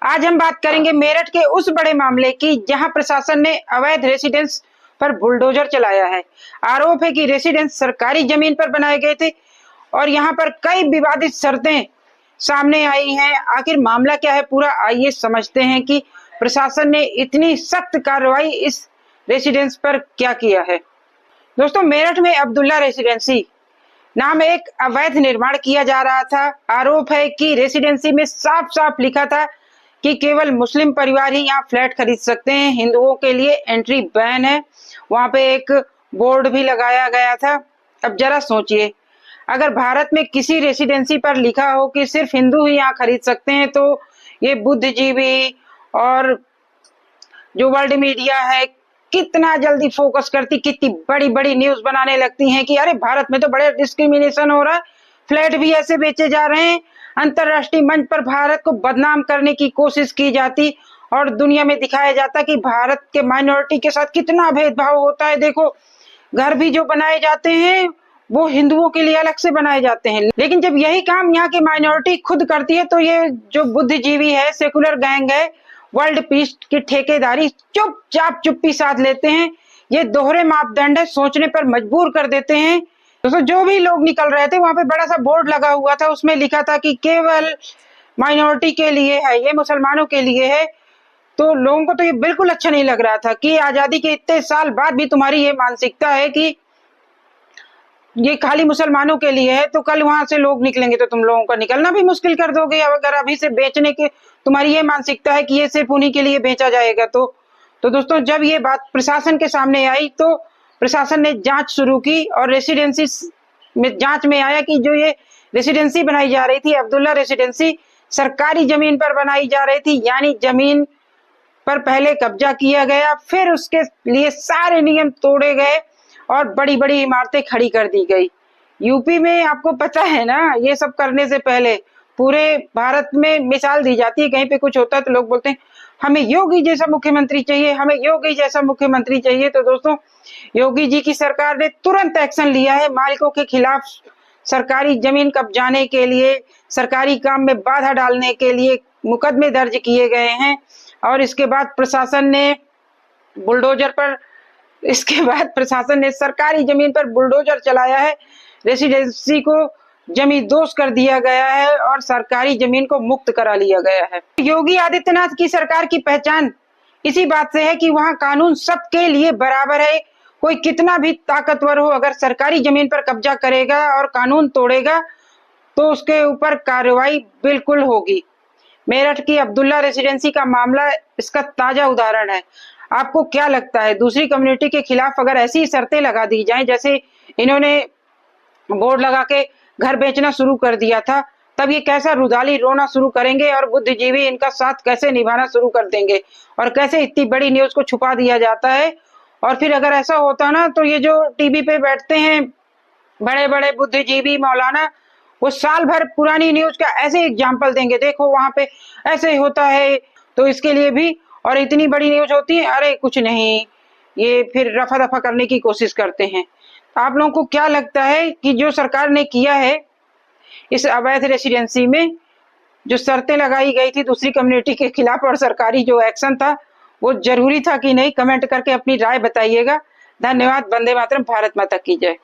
आज हम बात करेंगे मेरठ के उस बड़े मामले की जहां प्रशासन ने अवैध रेसिडेंस पर बुलडोजर चलाया है। आरोप है कि रेसिडेंस सरकारी जमीन पर बनाए गए थे और यहां पर कई विवादित शर्तें सामने आई हैं। आखिर मामला क्या है पूरा, आइए समझते हैं कि प्रशासन ने इतनी सख्त कार्रवाई इस रेसिडेंस पर क्या किया है। दोस्तों, मेरठ में अब्दुल्ला रेसिडेंसी नाम एक अवैध निर्माण किया जा रहा था। आरोप है कि रेसिडेंसी में साफ साफ लिखा था कि केवल मुस्लिम परिवार ही यहाँ फ्लैट खरीद सकते हैं, हिंदुओं के लिए एंट्री बैन है। वहां पे एक बोर्ड भी लगाया गया था। अब जरा सोचिए, अगर भारत में किसी रेसिडेंसी पर लिखा हो कि सिर्फ हिंदू ही यहाँ खरीद सकते हैं, तो ये बुद्धिजीवी और जो वर्ल्ड मीडिया है कितना जल्दी फोकस करती, कितनी बड़ी बड़ी न्यूज बनाने लगती हैं कि अरे भारत में तो बड़े डिस्क्रिमिनेशन हो रहा है, फ्लैट भी ऐसे बेचे जा रहे हैं। अंतरराष्ट्रीय मंच पर भारत को बदनाम करने की कोशिश की जाती और दुनिया में दिखाया जाता कि भारत के माइनॉरिटी के साथ कितना भेदभाव होता है। देखो, घर भी जो बनाए जाते हैं वो हिंदुओं के लिए अलग से बनाए जाते हैं, लेकिन जब यही काम यहाँ की माइनॉरिटी खुद करती है तो ये जो बुद्धिजीवी है, सेकुलर गैंग है, वर्ल्ड पीस की ठेकेदारी चुपचाप चुप्पी साध लेते हैं। ये दोहरे मापदंड है, सोचने पर मजबूर कर देते हैं। दोस्तों, जो भी लोग निकल रहे थे वहां पे बड़ा सा बोर्ड लगा हुआ था, उसमें लिखा था कि केवल माइनॉरिटी के लिए है, ये मुसलमानों के लिए है। तो लोगों को तो ये बिल्कुल अच्छा नहीं लग रहा था कि आजादी के इतने साल बाद भी तुम्हारी ये मानसिकता है कि ये खाली मुसलमानों के लिए है, तो कल वहां से लोग निकलेंगे तो तुम लोगों का निकलना भी मुश्किल कर दोगे। अगर अभी से बेचने के तुम्हारी ये मानसिकता है कि ये सिर्फ उन्हीं के लिए बेचा जाएगा तो दोस्तों, जब ये बात प्रशासन के सामने आई तो प्रशासन ने जांच शुरू की और रेसिडेंसी में जांच में आया कि जो ये रेसिडेंसी बनाई जा रही थी, अब्दुल्ला रेसिडेंसी, सरकारी जमीन पर बनाई जा रही थी। यानी जमीन पर पहले कब्जा किया गया, फिर उसके लिए सारे नियम तोड़े गए और बड़ी बड़ी इमारतें खड़ी कर दी गई। यूपी में आपको पता है ना, ये सब करने से पहले पूरे भारत में मिसाल दी जाती है, कहीं पे कुछ होता है तो लोग बोलते हैं हमें योगी जैसा मुख्यमंत्री चाहिए, हमें योगी जैसा मुख्यमंत्री चाहिए। तो दोस्तों, योगी जी की सरकार ने तुरंत एक्शन लिया है। मालिकों के खिलाफ सरकारी जमीन कब्जाने के लिए, सरकारी काम में बाधा डालने के लिए मुकदमे दर्ज किए गए हैं। और इसके बाद प्रशासन ने सरकारी जमीन पर बुलडोजर चलाया है। रेसिडेंसी को जमींदोज कर दिया गया है और सरकारी जमीन को मुक्त करा लिया गया है। योगी आदित्यनाथ की सरकार की पहचान इसी बात से है कि वहां कानून सबके लिए बराबर है। कोई कितना भी ताकतवर हो, अगर सरकारी जमीन पर कब्जा करेगा और कानून तोड़ेगा तो उसके ऊपर कार्रवाई बिल्कुल होगी। मेरठ की अब्दुल्ला रेसिडेंसी का मामला इसका ताजा उदाहरण है। आपको क्या लगता है, दूसरी कम्युनिटी के खिलाफ अगर ऐसी शर्तें लगा दी जाएं जैसे इन्होंने बोर्ड लगा के घर बेचना शुरू कर दिया था, तब ये कैसा रुदाली रोना शुरू करेंगे और बुद्धिजीवी इनका साथ कैसे निभाना शुरू कर देंगे, और कैसे इतनी बड़ी न्यूज को छुपा दिया जाता है। और फिर अगर ऐसा होता ना तो ये जो टीवी पे बैठते हैं बड़े बड़े बुद्धिजीवी मौलाना, वो साल भर पुरानी न्यूज का ऐसे एग्जाम्पल देंगे, देखो वहां पे ऐसे होता है तो इसके लिए भी, और इतनी बड़ी न्यूज होती है, अरे कुछ नहीं, ये फिर रफा दफा करने की कोशिश करते हैं। आप लोगों को क्या लगता है कि जो सरकार ने किया है इस अवैध रेसिडेंसी में, जो शर्तें लगाई गई थी दूसरी कम्युनिटी के खिलाफ और सरकारी जो एक्शन था, वो जरूरी था कि नहीं? कमेंट करके अपनी राय बताइएगा। धन्यवाद। वंदे मातरम। भारत माता की जय।